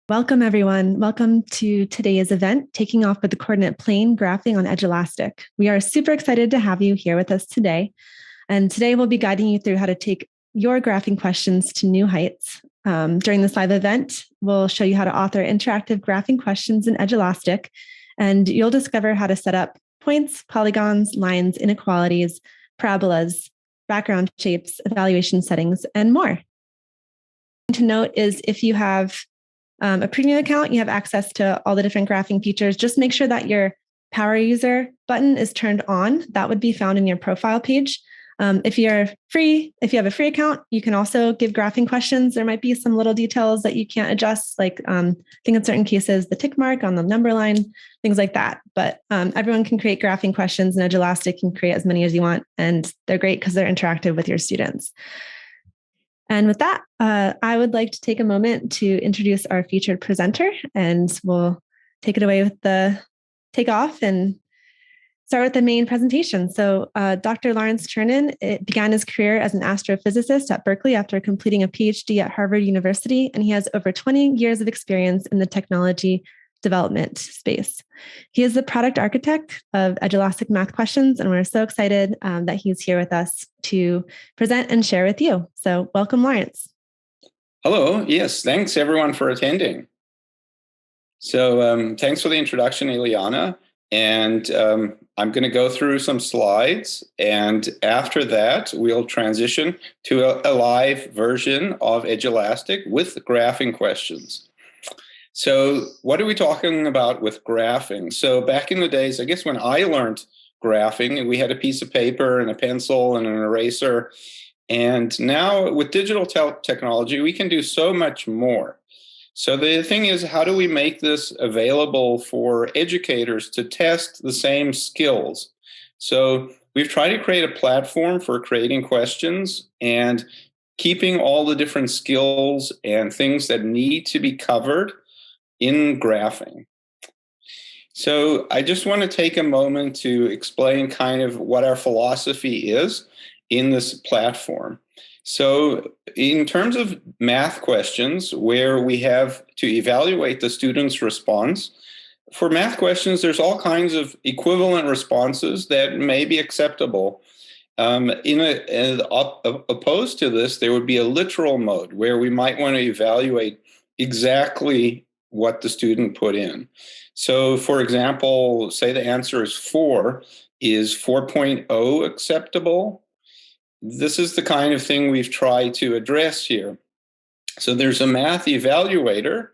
Welcome, everyone. Welcome to today's event, Taking Off with the Coordinate Plane, Graphing on Edulastic. We are super excited to have you here with us today. And today we'll be guiding you through how to take your graphing questions to new heights. During this live event, we'll show you how to author interactive graphing questions in Edulastic, and you'll discover how to set up points, polygons, lines, inequalities, parabolas, background shapes, evaluation settings, and more. To note is if you have a premium account, you have access to all the different graphing features. Just make sure that your power user button is turned on. That would be found in your profile page. If you have a free account, you can also give graphing questions. There might be some little details that you can't adjust, like I think in certain cases, the tick mark on the number line, things like that. But everyone can create graphing questions, and Edulastic can create as many as you want. And they're great because they're interactive with your students. And with that, I would like to take a moment to introduce our featured presenter, and we'll take it away with the takeoff and start with the main presentation. So Dr. Lawrence Chernin began his career as an astrophysicist at Berkeley after completing a PhD at Harvard University, and he has over 20 years of experience in the technology development space. He is the product architect of Edulastic Math Questions, and we're so excited that he's here with us to present and share with you. So welcome, Lawrence. Hello. Yes, thanks everyone for attending. So thanks for the introduction, Ileana. And I'm going to go through some slides, and after that, we'll transition to a live version of Edulastic with graphing questions. So what are we talking about with graphing? So back in the days, I guess when I learned graphing, we had a piece of paper and a pencil and an eraser. And now with digital technology, we can do so much more. So the thing is, how do we make this available for educators to test the same skills? So we've tried to create a platform for creating questions and keeping all the different skills and things that need to be covered in graphing. So I just want to take a moment to explain kind of what our philosophy is in this platform. So in terms of math questions, where we have to evaluate the student's response, for math questions, there's all kinds of equivalent responses that may be acceptable. Opposed to this, there would be a literal mode where we might want to evaluate exactly what the student put in. So for example, say the answer is 4. Is 4.0 acceptable? This is the kind of thing we've tried to address here. So there's a math evaluator,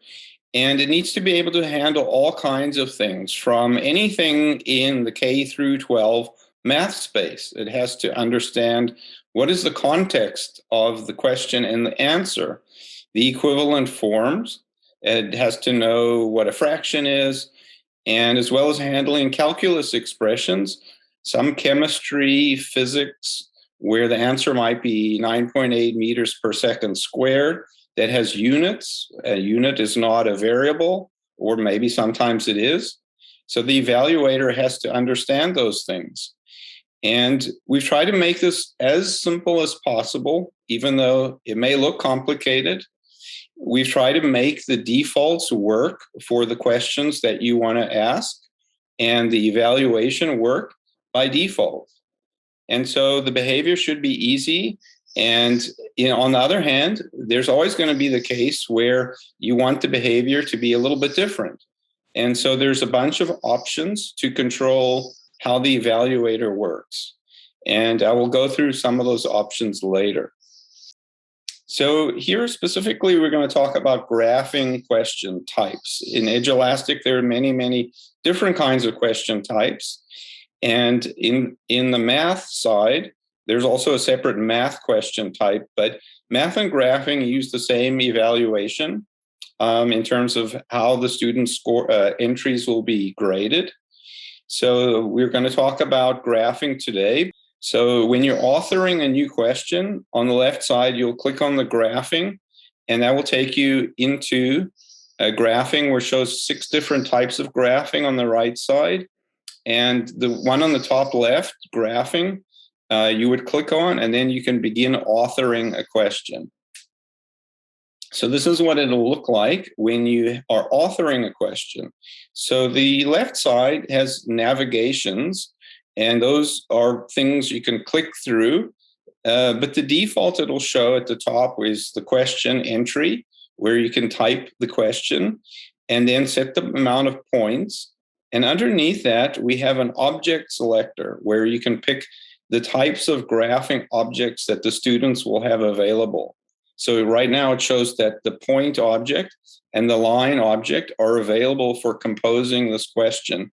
and it needs to be able to handle all kinds of things, from anything in the K through 12 math space. It has to understand what is the context of the question and the answer, the equivalent forms. It has to know what a fraction is, and as well as handling calculus expressions, some chemistry, physics, where the answer might be 9.8 meters per second squared that has units. A unit is not a variable, or maybe sometimes it is. So the evaluator has to understand those things. And we've tried to make this as simple as possible, even though it may look complicated. We've tried to make the defaults work for the questions that you want to ask, and the evaluation work by default. And so the behavior should be easy. And on the other hand, there's always going to be the case where you want the behavior to be a little bit different. And so there's a bunch of options to control how the evaluator works. And I will go through some of those options later. So here specifically, we're going to talk about graphing question types. In Edulastic, there are many, many different kinds of question types. And in the math side, there's also a separate math question type, but math and graphing use the same evaluation in terms of how the student's score entries will be graded. So we're going to talk about graphing today. So when you're authoring a new question, on the left side, you'll click on the graphing, and that will take you into a graphing where it shows 6 different types of graphing on the right side. And the one on the top left, graphing, you would click on, and then you can begin authoring a question. So this is what it'll look like when you are authoring a question. So the left side has navigations, and those are things you can click through. But the default it'll show at the top is the question entry, where you can type the question and then set the amount of points. And underneath that, we have an object selector where you can pick the types of graphing objects that the students will have available. So right now it shows that the point object and the line object are available for composing this question.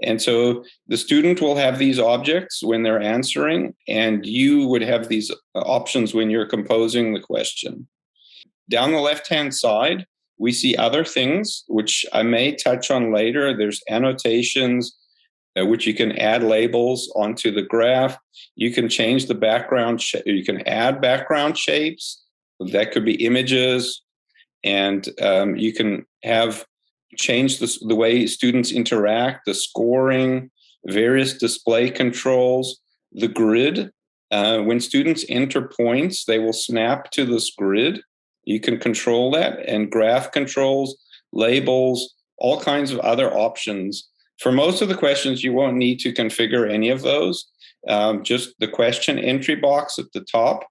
And so the student will have these objects when they're answering, and you would have these options when you're composing the question. Down the left-hand side, we see other things, which I may touch on later. There's annotations, which you can add labels onto the graph. You can change the background, you can add background shapes. That could be images, and you can have change the way students interact, the scoring, various display controls, the grid. When students enter points, they will snap to this grid. You can control that, and graph controls, labels, all kinds of other options. For most of the questions, you won't need to configure any of those. Just the question entry box at the top,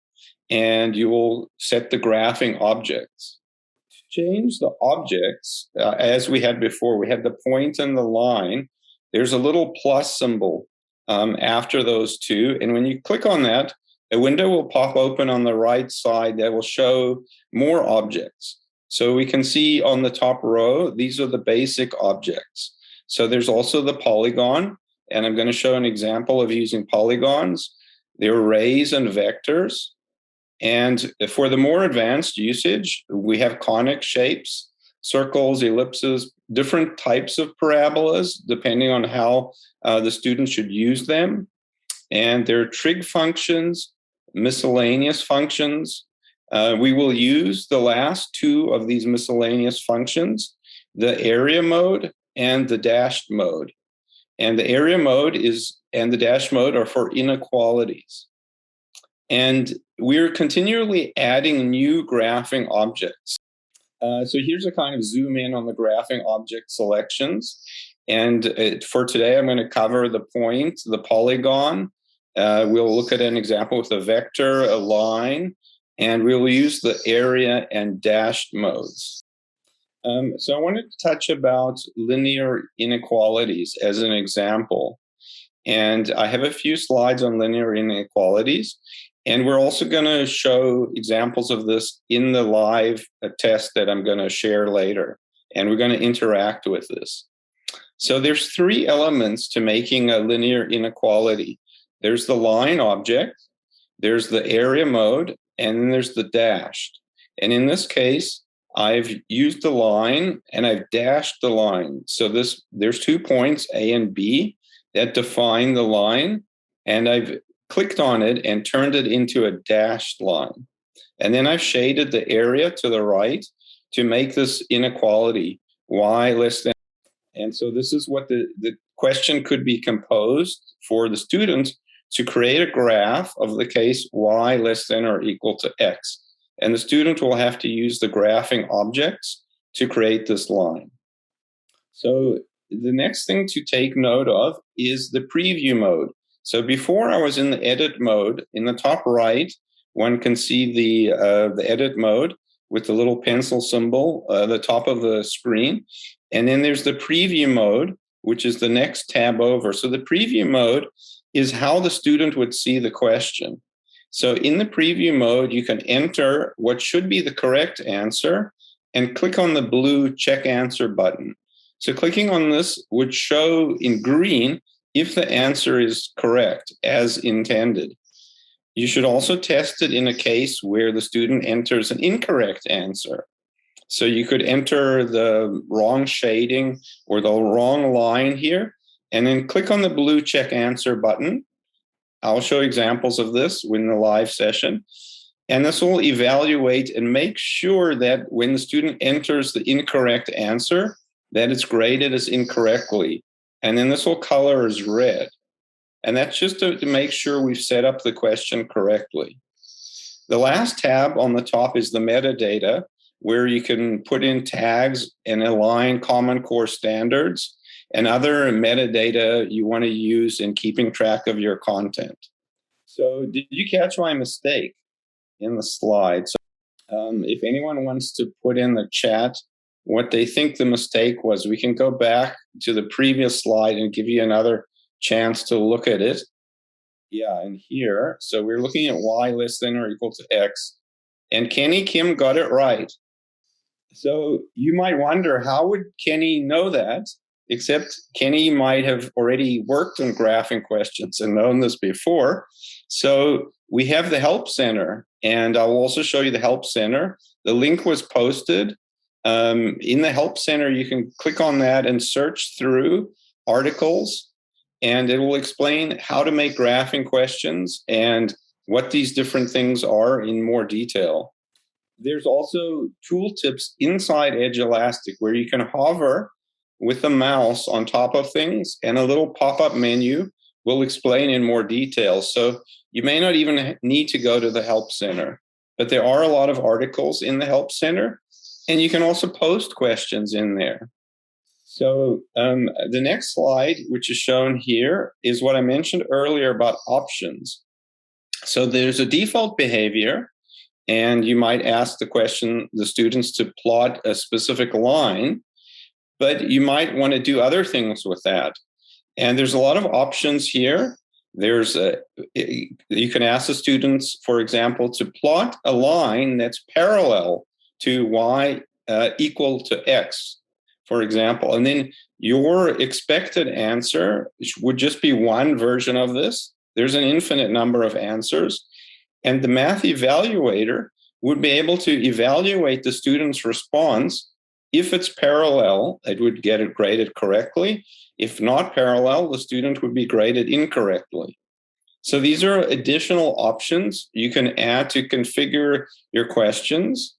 and you will set the graphing objects. To change the objects, as we had before, we had the point and the line. There's a little plus symbol after those two. And when you click on that, a window will pop open on the right side that will show more objects. So we can see on the top row, these are the basic objects. So there's also the polygon, and I'm going to show an example of using polygons. They're arrays and vectors. And for the more advanced usage, we have conic shapes, circles, ellipses, different types of parabolas, depending on how the student should use them. And there are trig functions, miscellaneous functions. We will use the last two of these miscellaneous functions, the area mode and the dashed mode. And the area mode and the dash mode are for inequalities. And we're continually adding new graphing objects. So here's a kind of zoom in on the graphing object selections. And for today, I'm going to cover the point, the polygon. We'll look at an example with a vector, a line, and we'll use the area and dashed modes. So I wanted to touch about linear inequalities as an example. And I have a few slides on linear inequalities. And we're also going to show examples of this in the live test that I'm going to share later. And we're going to interact with this. So there's three elements to making a linear inequality. There's the line object, there's the area mode, and then there's the dashed. And in this case, I've used the line and I've dashed the line. So there's 2 points, A and B, that define the line. And I've clicked on it and turned it into a dashed line. And then I've shaded the area to the right to make this inequality, y less than. And so this is what the question could be composed for the student to create a graph of the case y less than or equal to x. And the student will have to use the graphing objects to create this line. So the next thing to take note of is the preview mode. So before I was in the edit mode, in the top right, one can see the edit mode with the little pencil symbol, the top of the screen. And then there's the preview mode, which is the next tab over. So the preview mode is how the student would see the question. So in the preview mode, you can enter what should be the correct answer and click on the blue check answer button. So clicking on this would show in green if the answer is correct as intended. You should also test it in a case where the student enters an incorrect answer. So you could enter the wrong shading or the wrong line here, and then click on the blue check answer button. I'll show examples of this in the live session. And this will evaluate and make sure that when the student enters the incorrect answer, that it's graded as incorrectly. And then this will color as red. And that's just to make sure we've set up the question correctly. The last tab on the top is the metadata, where you can put in tags and align Common Core standards and other metadata you want to use in keeping track of your content. So did you catch my mistake in the slide? So if anyone wants to put in the chat what they think the mistake was, we can go back to the previous slide and give you another chance to look at it. Yeah, and here, so we're looking at y less than or equal to x, and Kenny Kim got it right. So you might wonder, how would Kenny know that? Except Kenny might have already worked on graphing questions and known this before. So we have the Help Center, and I'll also show you the Help Center. The link was posted. In the Help Center, you can click on that and search through articles, and it will explain how to make graphing questions and what these different things are in more detail. There's also tooltips inside Edulastic where you can hover with the mouse on top of things, and a little pop-up menu will explain in more detail. So you may not even need to go to the Help Center, but there are a lot of articles in the Help Center, and you can also post questions in there. So the next slide, which is shown here, is what I mentioned earlier about options. So there's a default behavior, and you might ask the students to plot a specific line, but you might want to do other things with that. And there's a lot of options here. You can ask the students, for example, to plot a line that's parallel to y equal to x, for example. And then your expected answer would just be one version of this. There's an infinite number of answers. And the math evaluator would be able to evaluate the student's response. If it's parallel, it would get it graded correctly. If not parallel, the student would be graded incorrectly. So these are additional options you can add to configure your questions.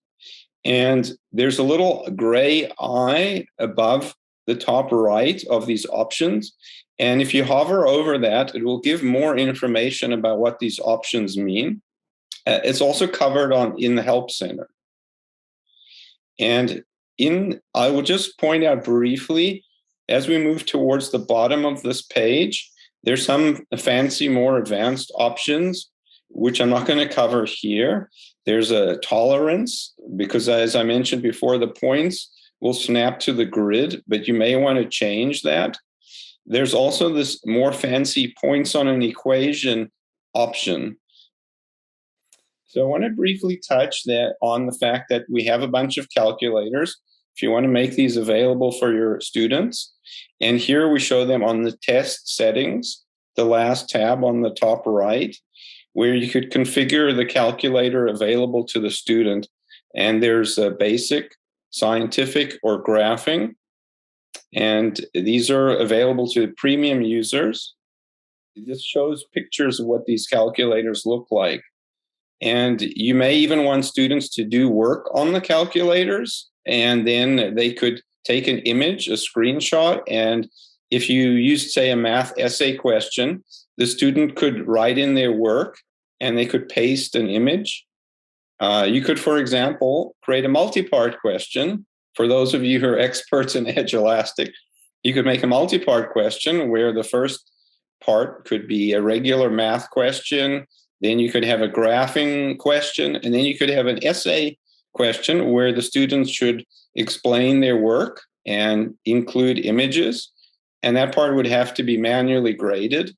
And there's a little gray eye above the top right of these options. And if you hover over that, it will give more information about what these options mean. It's also covered in the Help Center. And I will just point out briefly, as we move towards the bottom of this page, there's some fancy, more advanced options, which I'm not going to cover here. There's a tolerance, because as I mentioned before, the points will snap to the grid, but you may want to change that. There's also this more fancy points on an equation option. So I want to briefly touch on the fact that we have a bunch of calculators if you want to make these available for your students. And here we show them on the test settings, the last tab on the top right, where you could configure the calculator available to the student. And there's a basic, scientific, or graphing. And these are available to premium users. This shows pictures of what these calculators look like. And you may even want students to do work on the calculators, and then they could take an image, a screenshot, and if you used, say, a math essay question, the student could write in their work and they could paste an image. You could, for example, create a multi-part question. For those of you who are experts in Edulastic, you could make a multi-part question where the first part could be a regular math question, then you could have a graphing question, and then you could have an essay question where the students should explain their work and include images. And that part would have to be manually graded,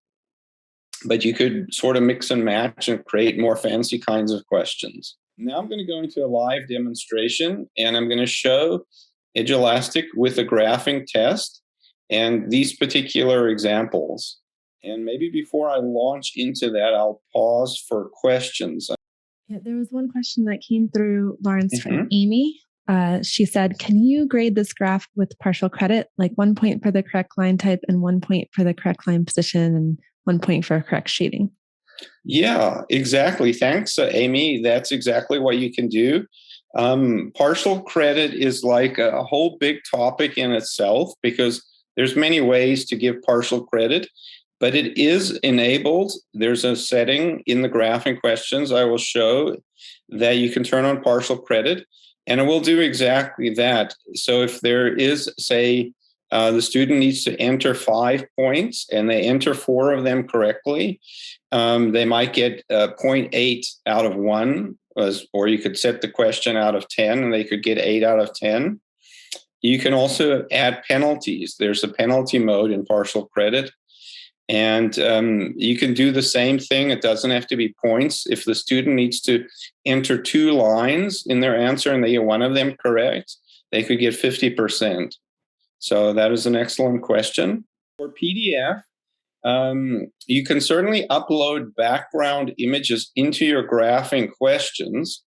but you could sort of mix and match and create more fancy kinds of questions. Now I'm going to go into a live demonstration, and I'm going to show Edulastic with a graphing test and these particular examples. And maybe before I launch into that, I'll pause for questions. Yeah, there was one question that came through, Lawrence, from Amy. She said, can you grade this graph with partial credit, like 1 point for the correct line type and 1 point for the correct line position and 1 point for correct shading? Yeah, exactly. Thanks, Amy. That's exactly what you can do. Partial credit is like a whole big topic in itself, because there's many ways to give partial credit, but it is enabled. There's a setting in the graphing questions I will show that you can turn on partial credit. And it will do exactly that. So if there is, say, the student needs to enter 5 points and they enter 4 of them correctly, they might get 0.8 out of 1, or you could set the question out of 10 and they could get 8 out of 10. You can also add penalties. There's a penalty mode in partial credit. And you can do the same thing. It doesn't have to be points. If the student needs to enter 2 lines in their answer and they get one of them correct, they could get 50%. So that is an excellent question. For PDF, you can certainly upload background images into your graphing questions.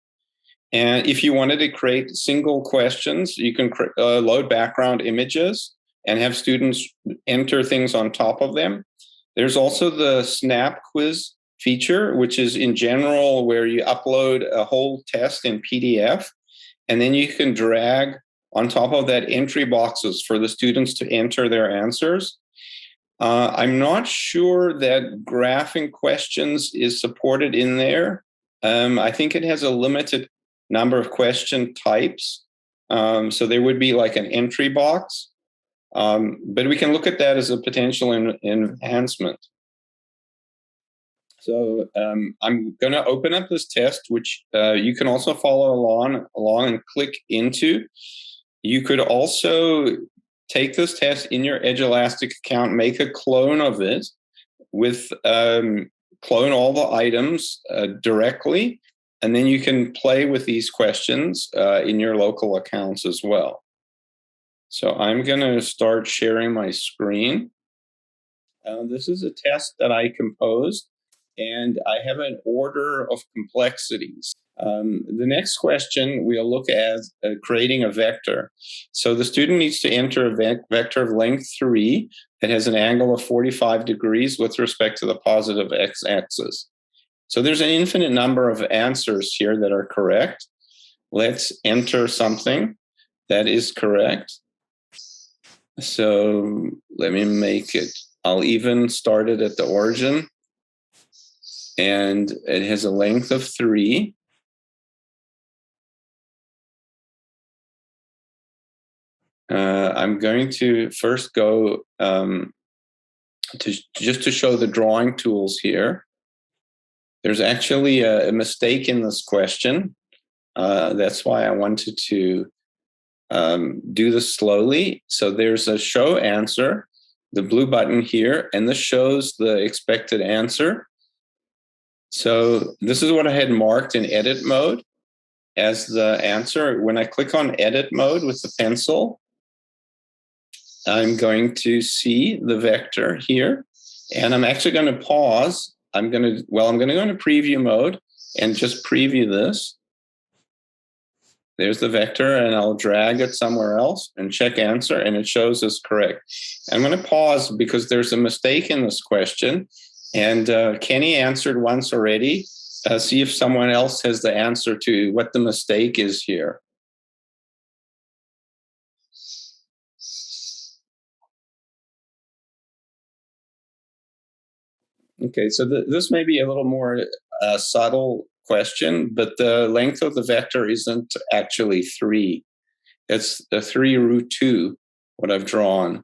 And if you wanted to create single questions, you can load background images and have students enter things on top of them. There's also the Snap Quiz feature, which is in general where you upload a whole test in PDF, and then you can drag on top of that entry boxes for the students to enter their answers. I'm not sure that graphing questions is supported in there. I think it has a limited number of question types. So there would be like an entry box. But we can look at that as a potential enhancement. So I'm going to open up this test, which you can also follow along and click into. You could also take this test in your Edulastic account, make a clone of it with clone all the items directly, and then you can play with these questions in your local accounts as well. So I'm going to start sharing my screen. This is a test that I composed, and I have an order of complexities. The next question we'll look at creating a vector. So the student needs to enter a vector of length 3 that has an angle of 45 degrees with respect to the positive x-axis. So there's an infinite number of answers here that are correct. Let's enter something that is correct. So let me make it, I'll even start it at the origin. And it has a length of 3. I'm going to first go just to show the drawing tools here. There's actually a mistake in this question. That's why I wanted to do this slowly. So there's a show answer, the blue button here, and this shows the expected answer. So this is what I had marked in edit mode as the answer. When I click on edit mode with the pencil, I'm going to see the vector here, and I'm actually going to pause. I'm going to go into preview mode and just preview this. There's the vector, and I'll drag it somewhere else and check answer, and it shows us correct. I'm going to pause because there's a mistake in this question, and Kenny answered once already. See if someone else has the answer to what the mistake is here. Okay, so this may be a little more subtle question, but the length of the vector isn't actually 3. It's the 3 root 2, what I've drawn.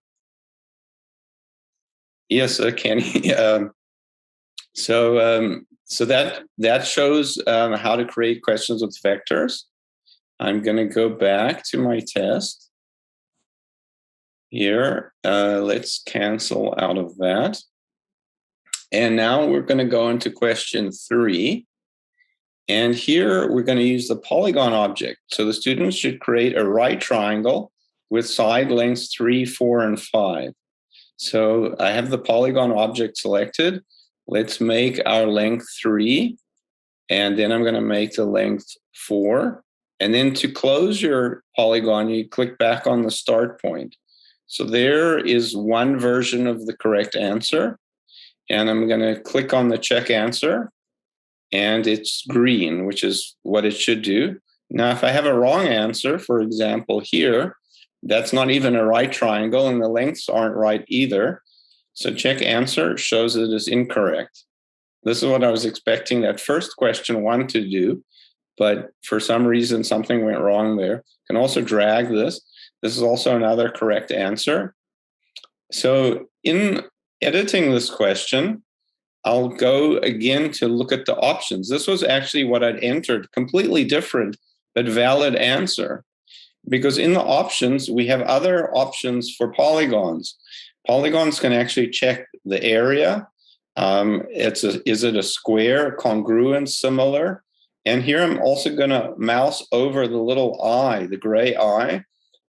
Yes, Kenny. So that shows how to create questions with vectors. I'm going to go back to my test here. Let's cancel out of that. And now we're going to go into question 3. And here we're going to use the polygon object. So the students should create a right triangle with side lengths 3, 4, and 5. So I have the polygon object selected. Let's make our length 3. And then I'm going to make the length 4. And then to close your polygon, you click back on the start point. So there is one version of the correct answer. And I'm going to click on the check answer, and it's green, which is what it should do. Now, if I have a wrong answer, for example, here, that's not even a right triangle, and the lengths aren't right either. So check answer shows it is incorrect. This is what I was expecting that first question 1 to do, but for some reason, something went wrong there. You can also drag this. This is also another correct answer. So in editing this question, I'll go again to look at the options. This was actually what I'd entered, completely different, but valid answer. Because in the options, we have other options for polygons. Polygons can actually check the area. Is it a square, congruent, similar? And here I'm also going to mouse over the little eye, the gray eye,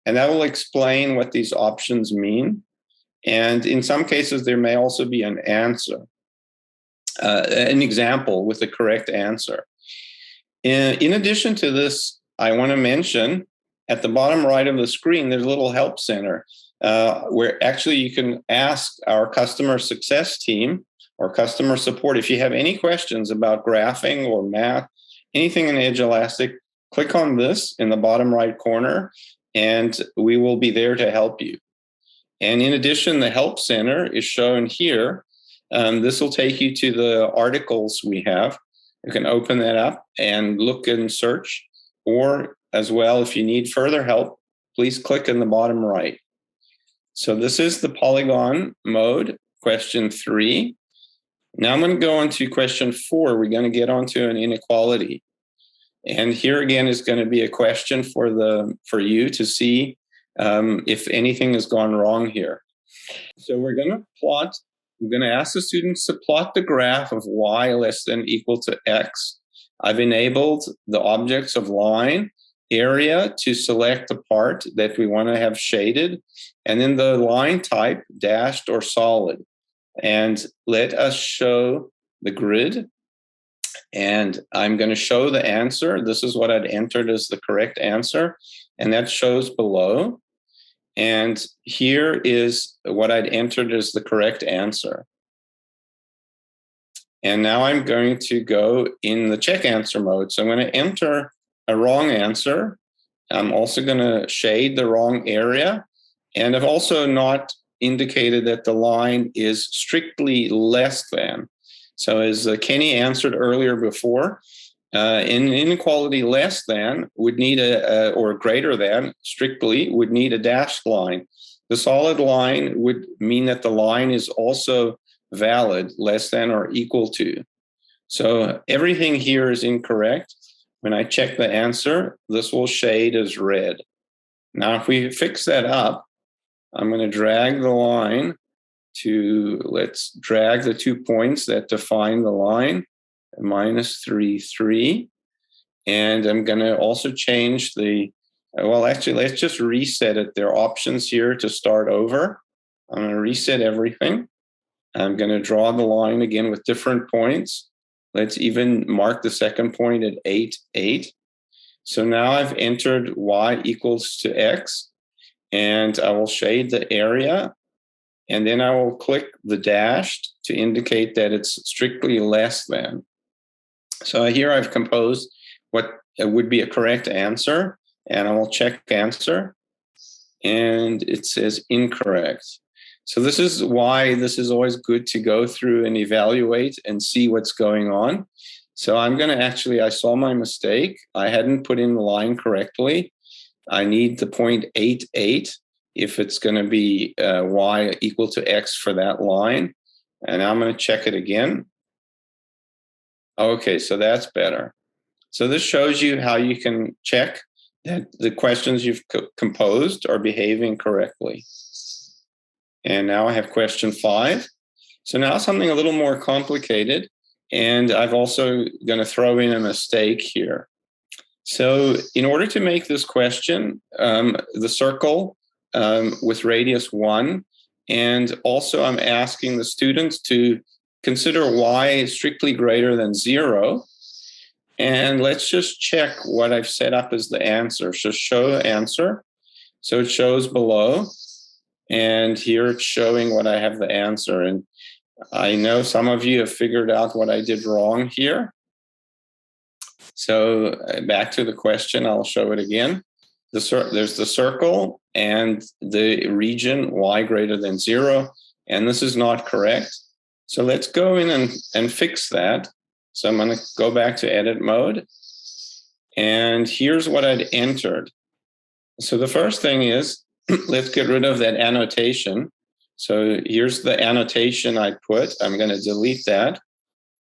and that will explain what these options mean. And in some cases, there may also be an answer, an example with the correct answer. In addition to this, I want to mention at the bottom right of the screen, there's a little help center where actually you can ask our customer success team or customer support if you have any questions about graphing or math, anything in Edulastic. Click on this in the bottom right corner, and we will be there to help you. And in addition, the Help Center is shown here. This will take you to the articles we have. You can open that up and look and search. Or as well, if you need further help, please click in the bottom right. So this is the Polygon mode, question 3. Now I'm going to go on to question 4. We're going to get onto an inequality. And here again is going to be a question for you to see if anything has gone wrong here. So we're going to ask the students to plot the graph of y less than equal to x. I've enabled the objects of line, area to select the part that we want to have shaded, and then the line type, dashed or solid. And let us show the grid. And I'm going to show the answer. This is what I'd entered as the correct answer, and that shows below. And here is what I'd entered as the correct answer. And now I'm going to go in the check answer mode. So I'm going to enter a wrong answer. I'm also going to shade the wrong area. And I've also not indicated that the line is strictly less than. So as Kenny answered earlier before, in inequality less than would need or greater than strictly would need a dashed line. The solid line would mean that the line is also valid, less than or equal to. So everything here is incorrect. When I check the answer, this will shade as red. Now, if we fix that up, I'm going to drag the line let's drag the 2 points that define the line, -3, 3. And I'm going to also change actually, let's just reset it. There are options here to start over. I'm going to reset everything. I'm going to draw the line again with different points. Let's even mark the second point at 8, 8. So now I've entered y equals to x, and I will shade the area. And then I will click the dashed to indicate that it's strictly less than. So here I've composed what would be a correct answer, and I will check answer, and it says incorrect. So this is why this is always good to go through and evaluate and see what's going on. So I'm going to I saw my mistake. I hadn't put in the line correctly. I need the point 8, 8. If it's going to be y equal to x for that line. And I'm going to check it again. Okay, so that's better. So this shows you how you can check that the questions you've composed are behaving correctly. And now I have question 5. So now something a little more complicated. And I've also going to throw in a mistake here. So in order to make this question, the circle with radius 1. And also I'm asking the students to consider y strictly greater than 0. And let's just check what I've set up as the answer. So show answer. So it shows below. And here it's showing what I have the answer. And I know some of you have figured out what I did wrong here. So back to the question, I'll show it again. There's the circle and the region y greater than 0, and this is not correct. So let's go in and fix that. So I'm going to go back to edit mode, And here's what I'd entered. So the first thing is, let's get rid of that annotation. So here's the annotation I put. I'm going to delete that.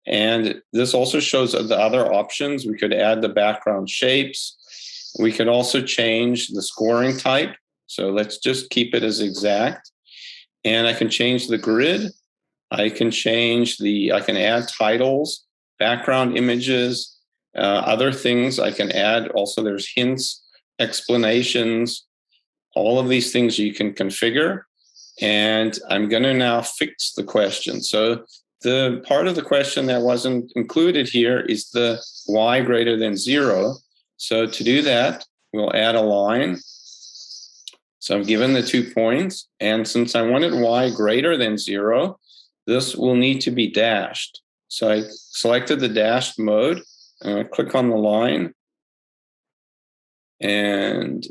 And this also shows the other options. We could add the background shapes. We could also change the scoring type. So let's just keep it as exact. And I can change the grid. I can add titles, background images, other things I can add. Also, there's hints, explanations, all of these things you can configure. And I'm going to now fix the question. So the part of the question that wasn't included here is the y greater than 0. So to do that, we'll add a line. So I'm given the 2 points. And since I wanted y greater than 0, this will need to be dashed. So I selected the dashed mode. And I click on the line. And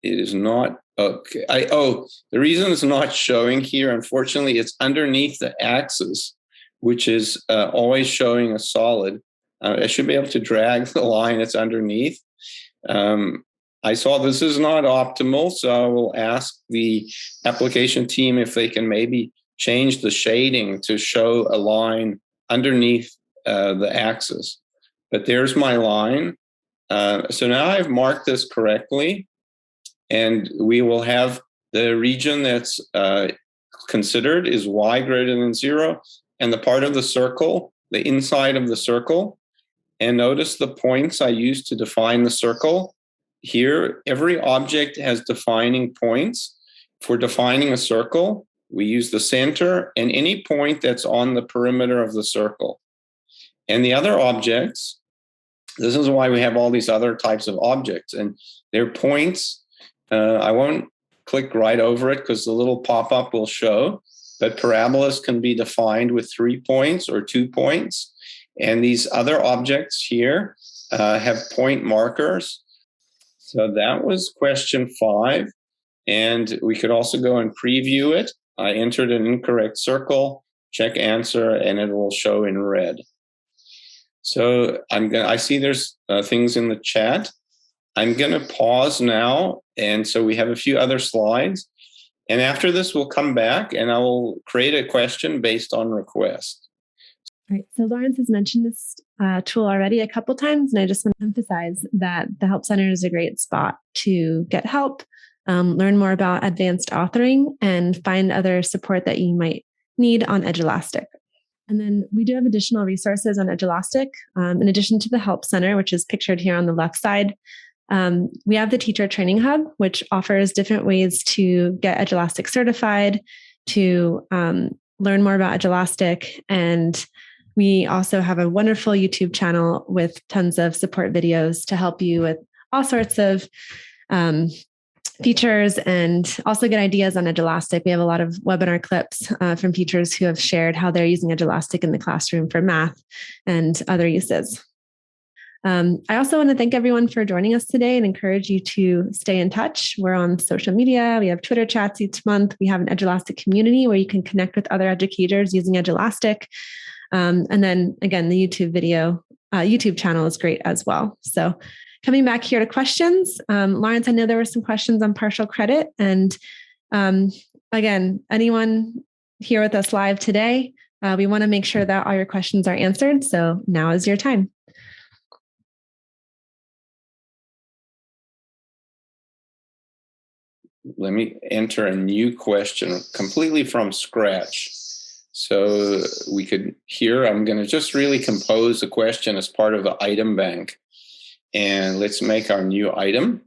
it is not okay. The reason it's not showing here, unfortunately, it's underneath the axis, which is always showing a solid. I should be able to drag the line that's underneath. I saw this is not optimal, so I will ask the application team if they can maybe change the shading to show a line underneath the axis. But there's my line. So now I've marked this correctly. And we will have the region that's considered is y greater than 0, and the part of the circle, the inside of the circle. And notice the points I used to define the circle. Here, every object has defining points. For defining a circle, we use the center and any point that's on the perimeter of the circle. And the other objects, this is why we have all these other types of objects, and they're points. I won't click right over it because the little pop-up will show, but parabolas can be defined with 3 points or 2 points. And these other objects here have point markers. So that was question 5. And we could also go and preview it. I entered an incorrect circle, check answer, and it will show in red. So I see there's things in the chat. I'm going to pause now. And so we have a few other slides. And after this, we'll come back and I will create a question based on request. All right. So Lawrence has mentioned this tool already a couple times. And I just want to emphasize that the Help Center is a great spot to get help, learn more about advanced authoring, and find other support that you might need on Edulastic. And then we do have additional resources on Edulastic. In addition to the Help Center, which is pictured here on the left side, we have the Teacher Training Hub, which offers different ways to get Edulastic certified, to learn more about Edulastic. And we also have a wonderful YouTube channel with tons of support videos to help you with all sorts of features and also get ideas on Edulastic. We have a lot of webinar clips from teachers who have shared how they're using Edulastic in the classroom for math and other uses. I also want to thank everyone for joining us today and encourage you to stay in touch. We're on social media. We have Twitter chats each month. We have an Edulastic community where you can connect with other educators using Edulastic. And then again, the YouTube channel is great as well. So coming back here to questions, Lawrence, I know there were some questions on partial credit. And again, anyone here with us live today, we want to make sure that all your questions are answered. So now is your time. Let me enter a new question completely from scratch. So we could here, I'm going to just really compose a question as part of the item bank. And let's make our new item.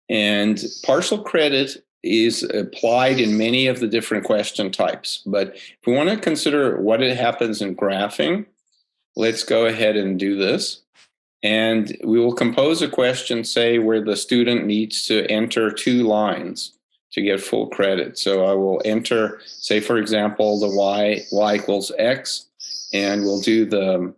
And partial credit is applied in many of the different question types. But if we want to consider what it happens in graphing, let's go ahead and do this. And we will compose a question, say, where the student needs to enter 2 lines to get full credit. So I will enter, say, for example, the y equals x, and we'll do the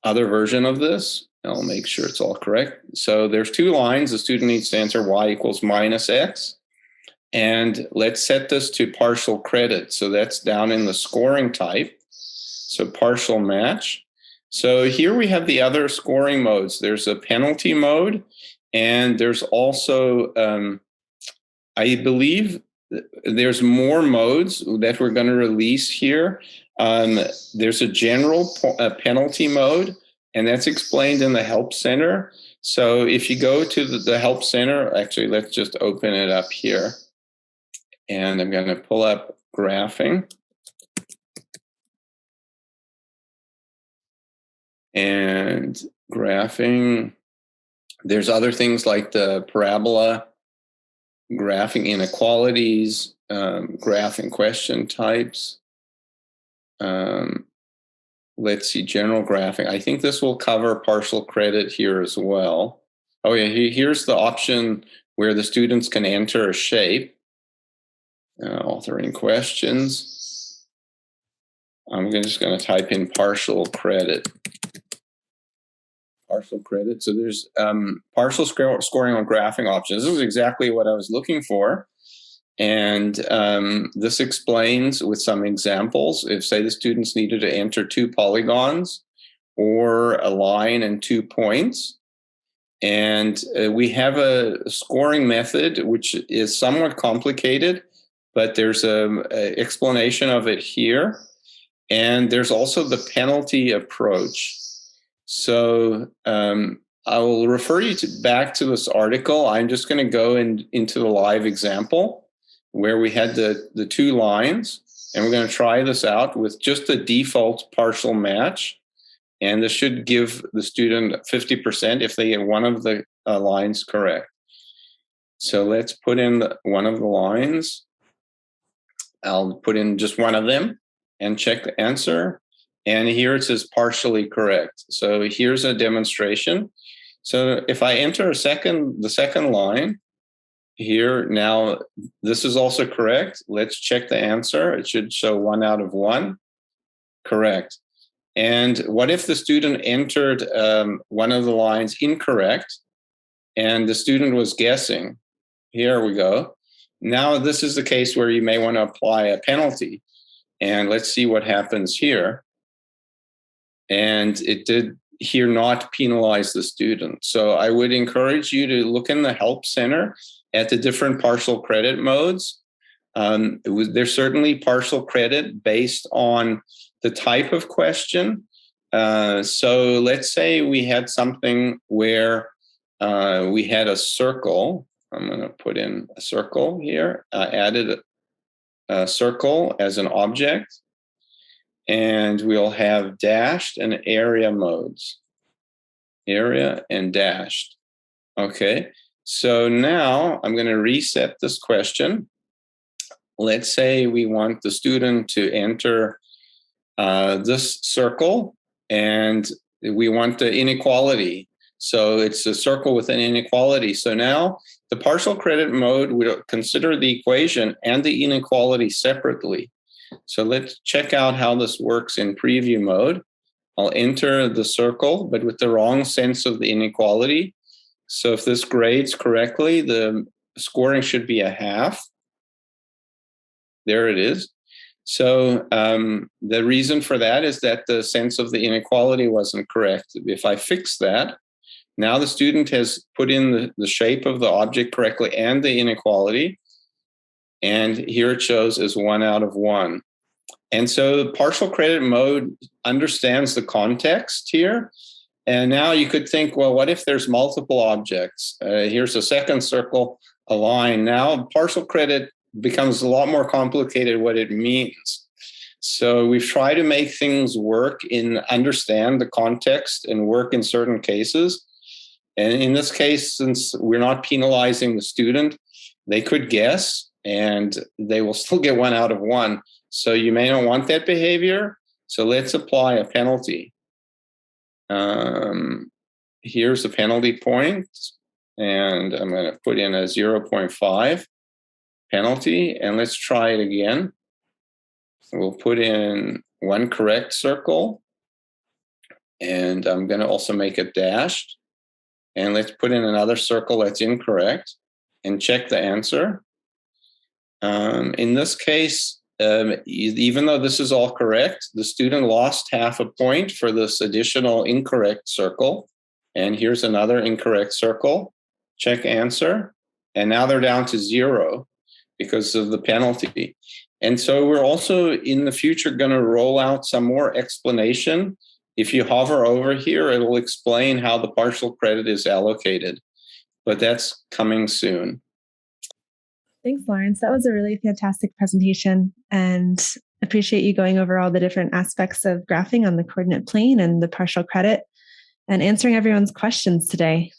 other version of this. I'll make sure it's all correct. So there's 2 lines. The student needs to enter y equals minus x. And let's set this to partial credit. So that's down in the scoring type. So partial match. So here we have the other scoring modes. There's a penalty mode, and there's also, I believe, there's more modes that we're going to release here. There's a general penalty mode, and that's explained in the Help Center. So if you go to the Help Center, actually, let's just open it up here. And I'm going to pull up graphing. And graphing, there's other things like the parabola, graphing inequalities, graphing question types. Let's see, general graphing. I think this will cover partial credit here as well. Oh yeah, here's the option where the students can enter a shape. Authoring questions. I'm just going to type in partial credit. Partial credit. So there's partial scoring on graphing options. This is exactly what I was looking for. And this explains with some examples, if say the students needed to enter 2 polygons or a line and 2 points. And we have a scoring method, which is somewhat complicated, but there's an explanation of it here. And there's also the penalty approach. So I will refer you back to this article. I'm just going to go into the live example where we had the 2 lines, and we're going to try this out with just the default partial match. And this should give the student 50% if they get one of the lines correct. So let's put in one of the lines. I'll put in just one of them and check the answer. And here it says partially correct. So here's a demonstration. So if I enter the second line here, now this is also correct. Let's check the answer. It should show 1 out of 1. Correct. And what if the student entered one of the lines incorrect and the student was guessing? Here we go. Now this is the case where you may want to apply a penalty. And let's see what happens here. And it did here not penalize the student. So I would encourage you to look in the Help Center at the different partial credit modes. There's certainly partial credit based on the type of question. So let's say we had something where we had a circle. I'm going to put in a circle here. Added a circle as an object. And we'll have dashed and area modes. Area and dashed. Okay. So now I'm going to reset this question. Let's say we want the student to enter this circle, and we want the inequality. So it's a circle with an inequality. So now the partial credit mode would consider the equation and the inequality separately. So let's check out how this works in preview mode. I'll enter the circle, but with the wrong sense of the inequality. So if this grades correctly, the scoring should be a half. There it is. So the reason for that is that the sense of the inequality wasn't correct. If I fix that, now the student has put in the shape of the object correctly and the inequality. And here it shows as 1 out of 1. And so partial credit mode understands the context here. And now you could think, well, what if there's multiple objects? Here's a second circle, a line. Now partial credit becomes a lot more complicated what it means. So we've tried to make things work understand the context and work in certain cases. And in this case, since we're not penalizing the student, they could guess and they will still get 1 out of 1. So you may not want that behavior. So let's apply a penalty. Here's the penalty point, and I'm going to put in a 0.5 penalty, and let's try it again. We'll put in 1 correct circle, and I'm going to also make it dashed. And let's put in another circle that's incorrect and check the answer. In this case, Even though this is all correct, the student lost half a point for this additional incorrect circle. And here's another incorrect circle. Check answer. And now they're down to 0 because of the penalty. And so we're also in the future going to roll out some more explanation. If you hover over here, it'll explain how the partial credit is allocated. But that's coming soon. Thanks, Lawrence. That was a really fantastic presentation, and appreciate you going over all the different aspects of graphing on the coordinate plane and the partial credit and answering everyone's questions today.